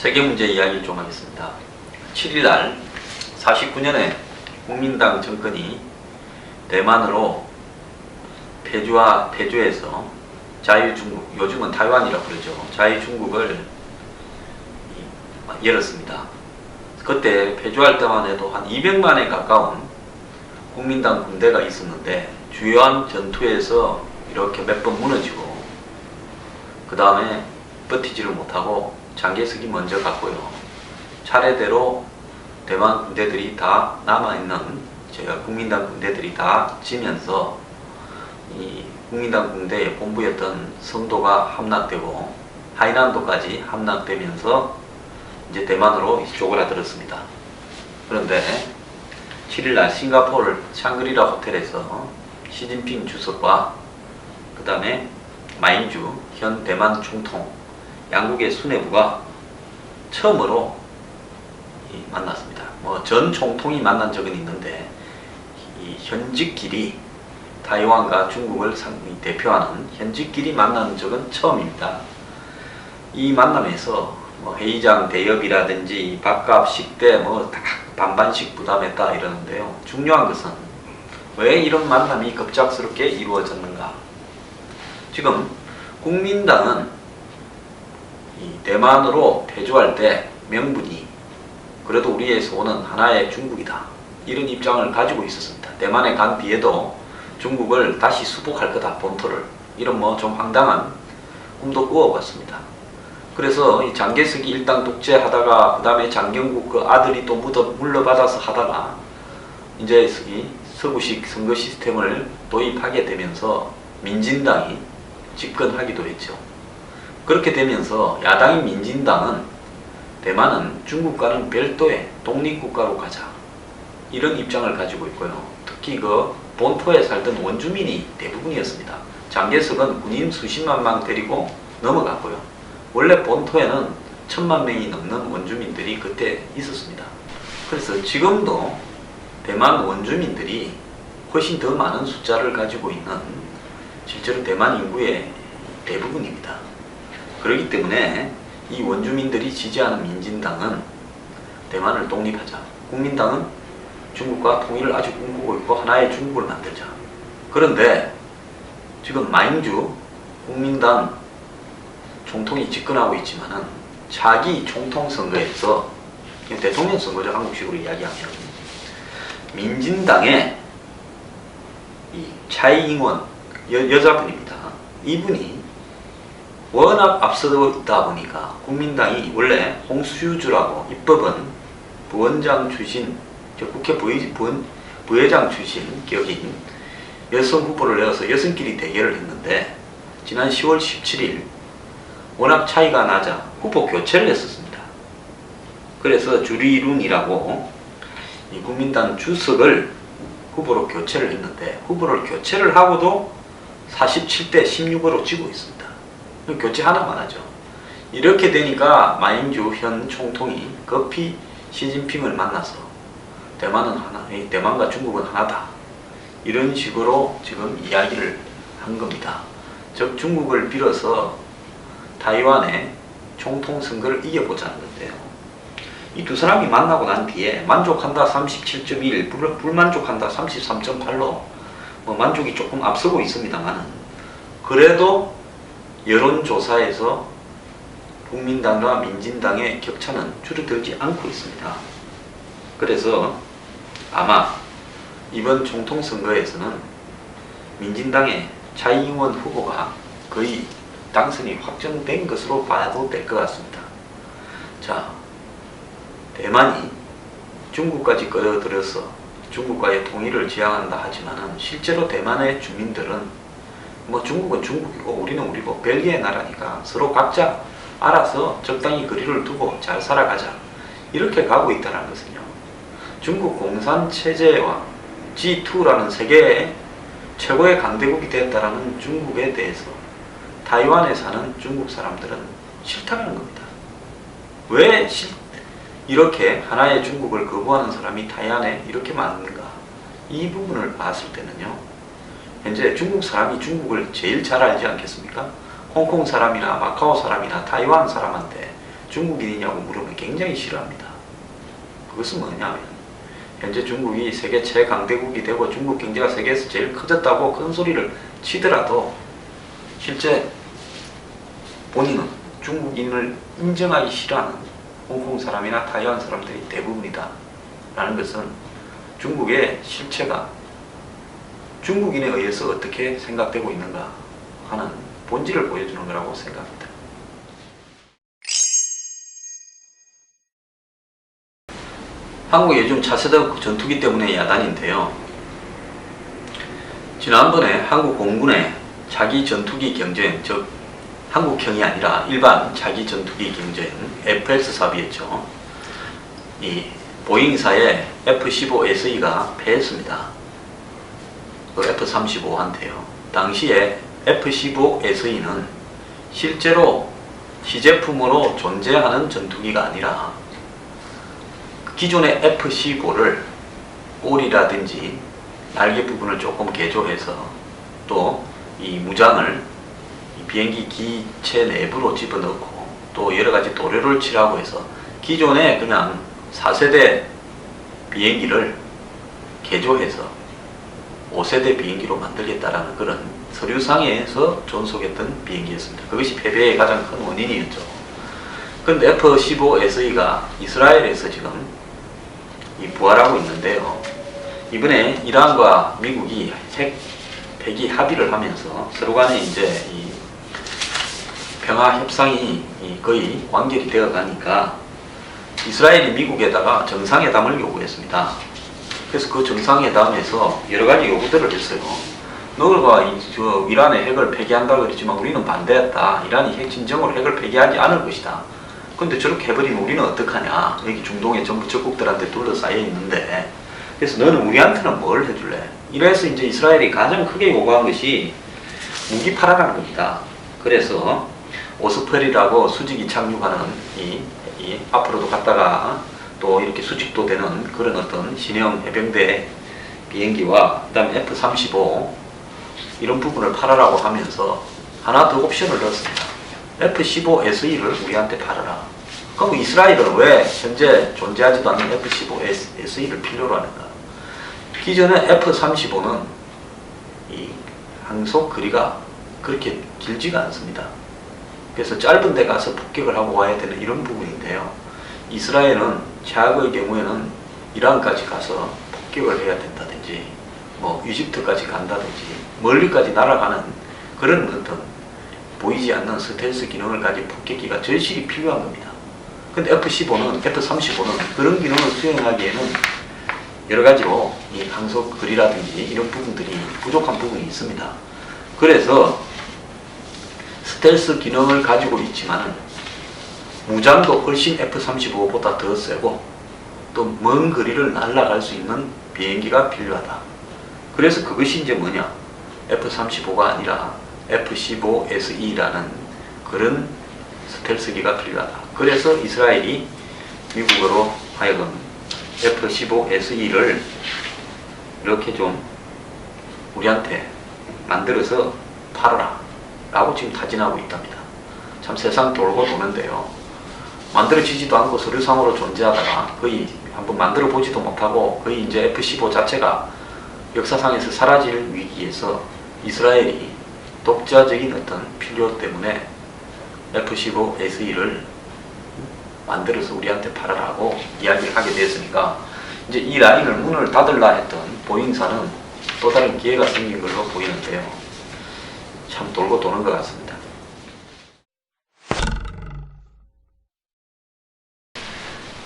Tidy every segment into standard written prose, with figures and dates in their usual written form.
세계문제 이야기를 좀 하겠습니다. 7일날 49년에 국민당 정권이 대만으로 폐주해서 자유중국, 요즘은 타이완이라고 그러죠. 자유중국을 열었습니다. 그때 폐주할 때만 해도 한 200만에 가까운 국민당 군대가 있었는데 주요한 전투에서 이렇게 몇 번 무너지고 그 다음에 버티지를 못하고 장개석이 먼저 갔고요. 차례대로 대만 군대들이 다 남아있는 국민당 군대들이 다 지면서 이 국민당 군대의 본부였던 성도가 함락되고 하이난도까지 함락되면서 이제 대만으로 쪼그라들었습니다. 그런데 7일날 싱가포르 샹그리라 호텔에서 시진핑 주석과 그 다음에 마인주 현 대만 총통 양국의 수뇌부가 처음으로 만났습니다. 전 총통이 만난 적은 있는데 이 현직끼리 타이완과 중국을 대표하는 현직끼리 만난 적은 처음입니다. 이 만남에서 회의장 대여비라든지 밥값 식대 다 반반씩 부담했다 이러는데요. 중요한 것은 왜 이런 만남이 급작스럽게 이루어졌는가? 지금 국민당은 이 대만으로 폐주할 때 명분이 그래도 우리에서 오는 하나의 중국이다 이런 입장을 가지고 있었습니다. 대만에 간 뒤에도 중국을 다시 수복할 거다, 본토를. 이런 좀 황당한 꿈도 꾸어봤습니다. 그래서 이 장개석이 일당 독재하다가 그 다음에 장경국 그 아들이 또 물러받아서 하다가 이제 서구식 선거 시스템을 도입하게 되면서 민진당이 집권하기도 했죠. 그렇게 되면서 야당인 민진당은 대만은 중국과는 별도의 독립국가로 가자 이런 입장을 가지고 있고요. 특히 그 본토에 살던 원주민이 대부분이었습니다. 장개석은 군인 수십만 명 데리고 넘어갔고요. 원래 본토에는 1000만 명이 넘는 원주민들이 그때 있었습니다. 그래서 지금도 대만 원주민들이 훨씬 더 많은 숫자를 가지고 있는 실제로 대만 인구의 대부분입니다. 그렇기 때문에 이 원주민들이 지지하는 민진당은 대만을 독립하자, 국민당은 중국과 통일을 아주 꿈꾸고 있고 하나의 중국을 만들자. 그런데 지금 마인주 국민당 총통이 집권하고 있지만은 차기 총통 선거에서 대통령 선거죠, 한국식으로 이야기하면 민진당의 이 차이잉원 여자분입니다. 이분이 워낙 앞서고 있다 보니까 국민당이 원래 홍수주라고 입법은 부원장 출신, 국회 부회장 출신 격인 여성 후보를 내어서 여성끼리 대결을 했는데 지난 10월 17일 워낙 차이가 나자 후보 교체를 했었습니다. 그래서 주리룬이라고 이 국민당 주석을 후보로 교체를 했는데 후보를 교체를 하고도 47대 16으로 지고 있습니다. 교체 하나만 하죠. 이렇게 되니까 마인주 현 총통이 급히 시진핑을 만나서 대만은 하나, 대만과 중국은 하나다 이런 식으로 지금 이야기를 한 겁니다. 즉 중국을 빌어서 타이완의 총통 선거를 이겨보자는 건데요. 이 두 사람이 만나고 난 뒤에 만족한다 37.1, 불만족한다 33.8로 만족이 조금 앞서고 있습니다만 그래도 여론조사에서 국민당과 민진당의 격차는 줄어들지 않고 있습니다. 그래서 아마 이번 총통 선거에서는 민진당의 차이잉원 후보가 거의 당선이 확정된 것으로 봐도 될 것 같습니다. 자, 대만이 중국까지 끌어들여서 중국과의 통일을 지향한다 하지만은 실제로 대만의 주민들은 중국은 중국이고 우리는 우리고 별개의 나라니까 서로 각자 알아서 적당히 거리를 두고 잘 살아가자 이렇게 가고 있다는 것은요. 중국 공산 체제와 G2라는 세계의 최고의 강대국이 됐다라는 중국에 대해서 타이완에 사는 중국 사람들은 싫다는 겁니다. 왜 이렇게 하나의 중국을 거부하는 사람이 타이완에 이렇게 많은가? 이 부분을 봤을 때는요. 현재 중국 사람이 중국을 제일 잘 알지 않겠습니까? 홍콩 사람이나 마카오 사람이나 타이완 사람한테 중국인이냐고 물으면 굉장히 싫어합니다. 그것은 뭐냐면 현재 중국이 세계 최강대국이 되고 중국 경제가 세계에서 제일 커졌다고 큰 소리를 치더라도 실제 본인은 중국인을 인정하기 싫어하는 홍콩 사람이나 타이완 사람들이 대부분이다 라는 것은 중국의 실체가 중국인에 의해서 어떻게 생각되고 있는가 하는 본질을 보여주는 거라고 생각합니다. 한국이 요즘 차세대 전투기 때문에 야단인데요. 지난번에 한국 공군의 자기 전투기 경쟁, 즉 한국형이 아니라 일반 자기 전투기 경쟁 FX 사업이었죠. 이 보잉사의 F-15SE가 패했습니다. 그 F-35한테요. 당시에 F-15SE는 실제로 시제품으로 존재하는 전투기가 아니라 기존의 F-15를 꼬리라든지 날개 부분을 조금 개조해서 또 이 무장을 비행기 기체 내부로 집어넣고 또 여러가지 도료를 칠하고 해서 기존의 그냥 4세대 비행기를 개조해서 5세대 비행기로 만들겠다라는 그런 서류상에서 존속했던 비행기였습니다. 그것이 패배의 가장 큰 원인이었죠. 그런데 F-15SE가 이스라엘에서 지금 부활하고 있는데요. 이번에 이란과 미국이 핵 폐기 합의를 하면서 서로 간에 이제 이 평화 협상이 거의 완결이 되어 가니까 이스라엘이 미국에다가 정상회담을 요구했습니다. 그래서 그 정상회담에서 여러 가지 요구들을 했어요. 너희가 이란의 핵을 폐기한다고 그랬지만 우리는 반대했다. 이란이 핵 진정으로 핵을 폐기하지 않을 것이다. 근데 저렇게 해버리면 우리는 어떡하냐. 여기 중동에 전부 적국들한테 둘러싸여 있는데. 그래서 너는 우리한테는 뭘 해줄래? 이래서 이제 이스라엘이 가장 크게 요구한 것이 무기 팔아라는 겁니다. 그래서 오스펠이라고 수직이 착륙하는 이 앞으로도 갔다가 또 이렇게 수직도 되는 그런 어떤 신형 해병대 비행기와 그 다음에 F-35 이런 부분을 팔아라고 하면서 하나 더 옵션을 넣었습니다. F-15SE를 우리한테 팔아라. 그럼 이스라엘은 왜 현재 존재하지도 않는 F-15SE를 필요로 하는가? 기존의 F-35는 이 항속 거리가 그렇게 길지가 않습니다. 그래서 짧은 데 가서 폭격을 하고 와야 되는 이런 부분인데요. 이스라엘은 최악의 경우에는 이란까지 가서 폭격을 해야 된다든지 뭐 이집트까지 간다든지 멀리까지 날아가는 그런 어떤 보이지 않는 스텔스 기능을 가진 폭격기가 절실히 필요한 겁니다. 근데 F-35는 그런 기능을 수행하기에는 여러 가지로 이 항속 거리라든지 이런 부분들이 부족한 부분이 있습니다. 그래서 스텔스 기능을 가지고 있지만은 무장도 훨씬 F-35보다 더 세고 또 먼 거리를 날아갈 수 있는 비행기가 필요하다. 그래서 그것이 이제 뭐냐? F-35가 아니라 F-15SE라는 그런 스텔스기가 필요하다. 그래서 이스라엘이 미국으로 하여금 F-15SE를 이렇게 좀 우리한테 만들어서 팔아라 라고 지금 타진하고 있답니다. 참 세상 돌고 도는데요. 만들어지지도 않고 서류상으로 존재하다가 거의 한번 만들어 보지도 못하고 거의 이제 F-15 자체가 역사상에서 사라질 위기에서 이스라엘이 독자적인 어떤 필요 때문에 F-15SE를 만들어서 우리한테 팔아라고 이야기를 하게 됐으니까 이제 이 라인을 문을 닫으려 했던 보잉사는 또 다른 기회가 생긴 걸로 보이는데요. 참 돌고 도는 것 같습니다.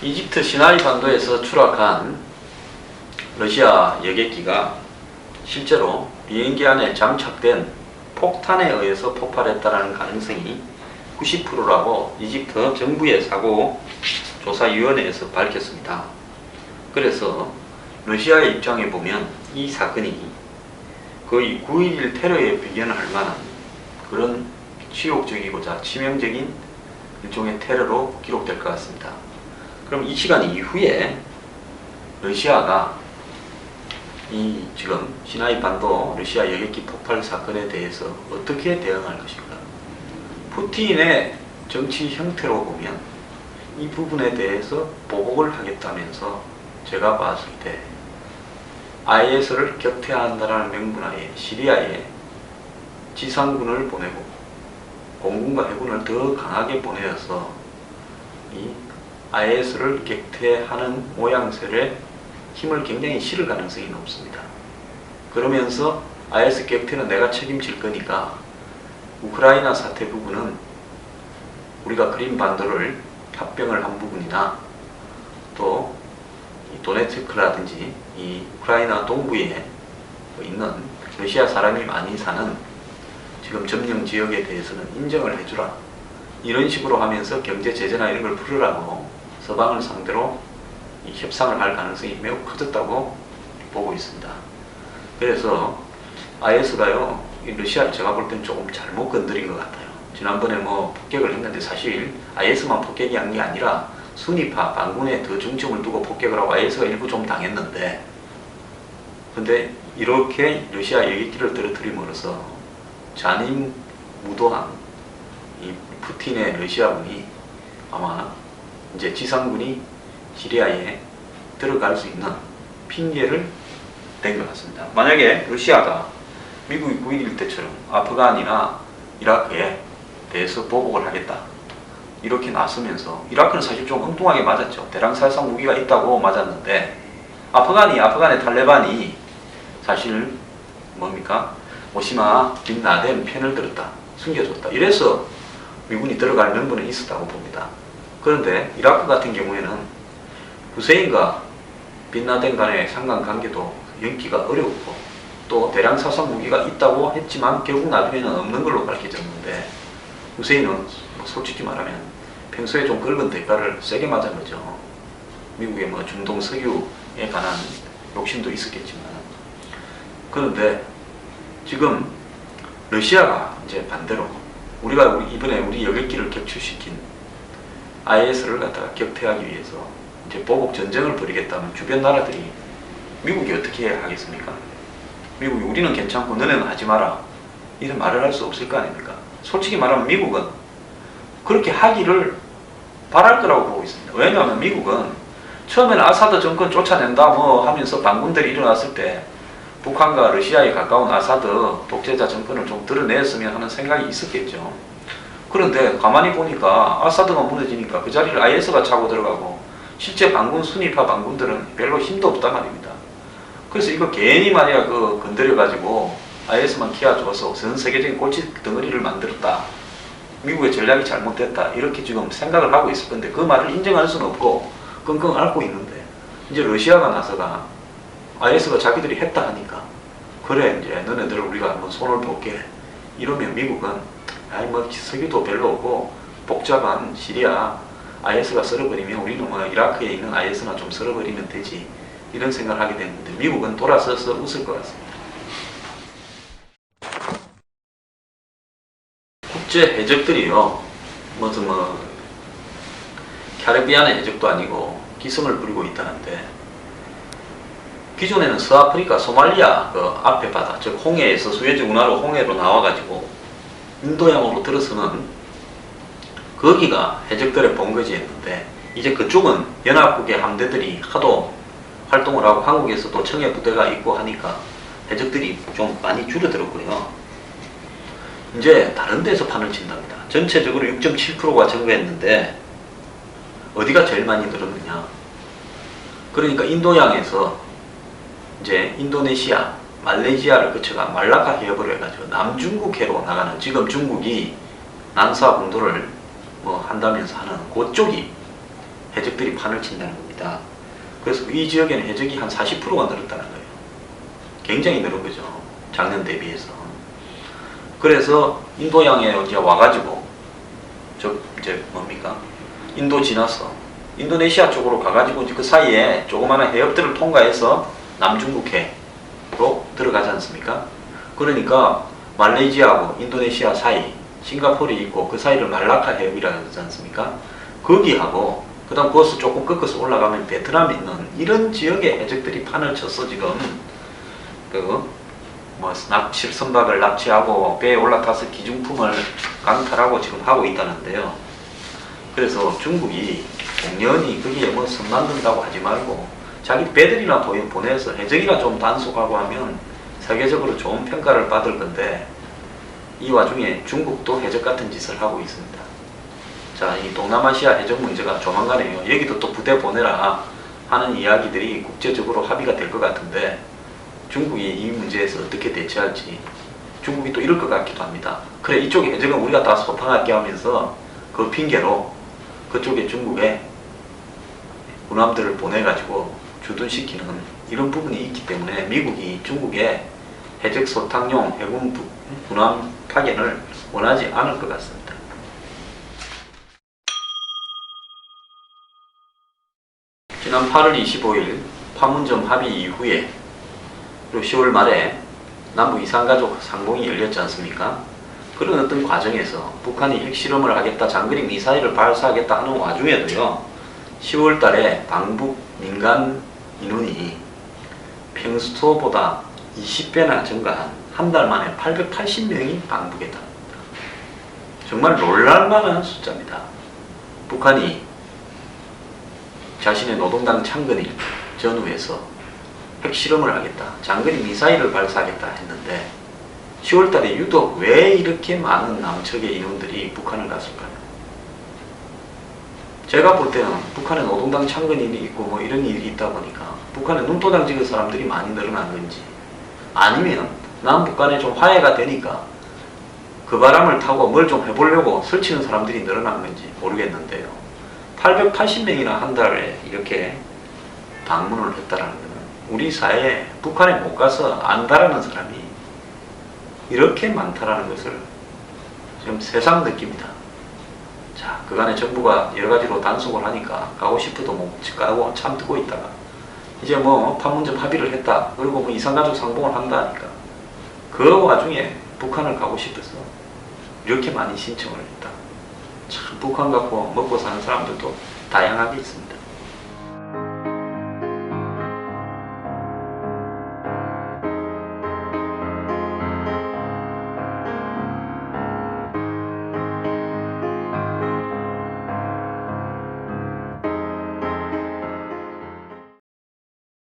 이집트 시나이 반도에서 추락한 러시아 여객기가 실제로 비행기 안에 장착된 폭탄에 의해서 폭발했다는 가능성이 90%라고 이집트 정부의 사고조사위원회에서 밝혔습니다. 그래서 러시아의 입장에 보면 이 사건이 거의 9.11 테러에 비견할 만한 그런 치욕적이고자 치명적인 일종의 테러로 기록될 것 같습니다. 그럼 이 시간 이후에 러시아가 이 지금 시나이 반도 러시아 여객기 폭발 사건에 대해서 어떻게 대응할 것인가? 푸틴의 정치 형태로 보면 이 부분에 대해서 보복을 하겠다면서 제가 봤을 때 IS를 격퇴한다는 명분하에 시리아에 지상군을 보내고 공군과 해군을 더 강하게 보내어서 이 IS를 격퇴하는 모양새에 힘을 굉장히 실을 가능성이 높습니다. 그러면서 IS 격퇴는 내가 책임질 거니까 우크라이나 사태 부분은 우리가 크림 반도를 합병을 한 부분이나 또 이 도네츠크라든지 이 우크라이나 동부에 있는 러시아 사람이 많이 사는 지금 점령 지역에 대해서는 인정을 해주라, 이런 식으로 하면서 경제 제재나 이런 걸 풀으라고 서방을 상대로 이 협상을 할 가능성이 매우 커졌다고 보고 있습니다. 그래서 IS가요, 러시아를 제가 볼 땐 조금 잘못 건드린 것 같아요. 지난번에 뭐 폭격을 했는데 사실 IS만 폭격이 한 게 아니라 순위파 반군에 더 중점을 두고 폭격을 하고 IS가 일부 좀 당했는데, 근데 이렇게 러시아 여객기를 떨어뜨림으로써 잔인무도한 이 푸틴의 러시아군이 아마 이제 지상군이 시리아에 들어갈 수 있는 핑계를 댄 것 같습니다. 만약에 러시아가 미국이 9.11 때처럼 아프간이나 이라크에 대해서 보복을 하겠다 이렇게 나서면서, 이라크는 사실 좀 엉뚱하게 맞았죠. 대량살상 무기가 있다고 맞았는데 아프간의 탈레반이 사실 뭡니까? 오시마 빈 라덴 편을 들었다, 숨겨줬다, 이래서 미군이 들어갈 명분은 있었다고 봅니다. 그런데 이라크 같은 경우에는 후세인과 빈 라덴 간의 상관관계도 연기가 어려웠고 또 대량살상 무기가 있다고 했지만 결국 나중에는 없는 걸로 밝혀졌는데, 후세인은 솔직히 말하면 평소에 좀 긁은 대가를 세게 맞은 거죠. 미국의 뭐 중동 석유에 관한 욕심도 있었겠지만. 그런데 지금 러시아가 이제 반대로 우리가 이번에 우리 여객기를 격추시킨 IS를 갖다가 격퇴하기 위해서 이제 보복 전쟁을 벌이겠다면 주변 나라들이 미국이 어떻게 하겠습니까? 미국이 우리는 괜찮고 너네는 하지 마라, 이런 말을 할 수 없을 거 아닙니까? 솔직히 말하면 미국은 그렇게 하기를 바랄 거라고 보고 있습니다. 왜냐하면 미국은 처음에는 아사드 정권 쫓아낸다 뭐 하면서 반군들이 일어났을 때 북한과 러시아에 가까운 아사드 독재자 정권을 좀 드러냈으면 하는 생각이 있었겠죠. 그런데 가만히 보니까 아사드가 무너지니까 그 자리를 IS가 차고 들어가고 실제 반군 순위파 반군들은 별로 힘도 없단 말입니다. 그래서 이거 괜히 말이야 건드려가지고 IS만 키워줘서 전 세계적인 골치 덩어리를 만들었다, 미국의 전략이 잘못됐다, 이렇게 지금 생각을 하고 있을 건데 그 말을 인정할 수는 없고 끙끙 앓고 있는데, 이제 러시아가 나서가 IS가 자기들이 했다 하니까 그래 이제 너네들 우리가 한번 손을 볼게 이러면 미국은 아이 뭐 석유도 별로 없고 복잡한 시리아 IS가 썰어버리면 우리는 뭐 이라크에 있는 IS나 좀 썰어버리면 되지, 이런 생각을 하게 되는데 미국은 돌아서서 웃을 것 같습니다. 국제 해적들이요, 무슨 캐리비안의 해적도 아니고 기승을 부리고 있다는데, 기존에는 서아프리카, 소말리아 그 앞에 바다, 즉 홍해에서 수에즈 운하로 홍해로 나와가지고 인도양으로 들어서는 거기가 해적들의 본거지였는데, 이제 그쪽은 연합국의 함대들이 하도 활동을 하고 한국에서도 청해 부대가 있고 하니까 해적들이 좀 많이 줄어들었고요. 이제 다른 데서 판을 친답니다. 전체적으로 6.7%가 증가했는데 어디가 제일 많이 늘었느냐? 그러니까 인도양에서 이제 인도네시아, 말레이시아를 거쳐가 말라카 해협으로 해가지고 남중국해로 나가는, 지금 중국이 난사 공도를 뭐 한다면서 하는 그쪽이 해적들이 판을 친다는 겁니다. 그래서 이 지역에는 해적이 한 40%가 늘었다는 거예요. 굉장히 늘은 거죠, 작년 대비해서. 그래서 인도양에 이제 와가지고 이제 뭡니까? 인도 지나서 인도네시아 쪽으로 가가지고 그 사이에 조그마한 해협들을 통과해서 남중국해로 들어가지 않습니까? 그러니까 말레이시아하고 인도네시아 사이, 싱가포르이 있고 그 사이를 말라카 해협이라고 하지 않습니까? 거기하고 그 다음 거기서 조금 꺾어서 올라가면 베트남에 있는 이런 지역의 해적들이 판을 쳤어. 지금 선박을 납치하고 배에 올라타서 기중품을 강탈하고 지금 하고 있다는데요. 그래서 중국이 공연히 거기에 뭐 선 만든다고 하지 말고 자기 배들이나 보내서 해적이나 좀 단속하고 하면 세계적으로 좋은 평가를 받을 건데 이 와중에 중국도 해적 같은 짓을 하고 있습니다. 자, 이 동남아시아 해적 문제가 조만간에요. 여기도 또 부대 보내라 하는 이야기들이 국제적으로 합의가 될 것 같은데 중국이 이 문제에서 어떻게 대처할지 중국이 또 이럴 것 같기도 합니다. 그래, 이쪽에 해적은 우리가 다 소탕할게 하면서 그 핑계로 그쪽에 중국에 군함들을 보내가지고 주둔시키는 이런 부분이 있기 때문에 미국이 중국에 해적 소탕용 해군 군함 파견을 원하지 않을 것 같습니다. 지난 8월 25일 판문점 합의 이후에 그리고 10월 말에 남북 이산가족 상봉이 열렸지 않습니까? 그런 어떤 과정에서 북한이 핵실험을 하겠다, 장거리 미사일을 발사하겠다 하는 와중에도요, 10월 달에 방북 민간 인원이 평소보다 20배나 증가한 한 달 만에 880명이 방북했다. 정말 놀랄만한 숫자입니다. 북한이 자신의 노동당 창건일 전후에서 핵실험을 하겠다, 장거리 미사일을 발사하겠다 했는데 10월 달에 유독 왜 이렇게 많은 남측의 인원들이 북한을 갔을까요? 제가 볼 때는 북한에 노동당 창건일이 있고 뭐 이런 일이 있다 보니까 북한에 눈도장 찍은 사람들이 많이 늘어난 건지, 아니면 남북 간에 좀 화해가 되니까 그 바람을 타고 뭘 좀 해보려고 설치는 사람들이 늘어난 건지 모르겠는데요. 880명이나 한 달에 이렇게 방문을 했다라는 것은 우리 사회에 북한에 못 가서 안다라는 사람이 이렇게 많다라는 것을 지금 새삼 느낍니다. 자, 그간에 정부가 여러 가지로 단속을 하니까 가고 싶어도 못 가고 참고 있다가 이제 뭐 판문점 합의를 했다, 그리고 뭐 이산가족 상봉을 한다 하니까 그 와중에 북한을 가고 싶어서 이렇게 많이 신청을 했다. 참 북한 갖고 먹고 사는 사람들도 다양하게 있습니다.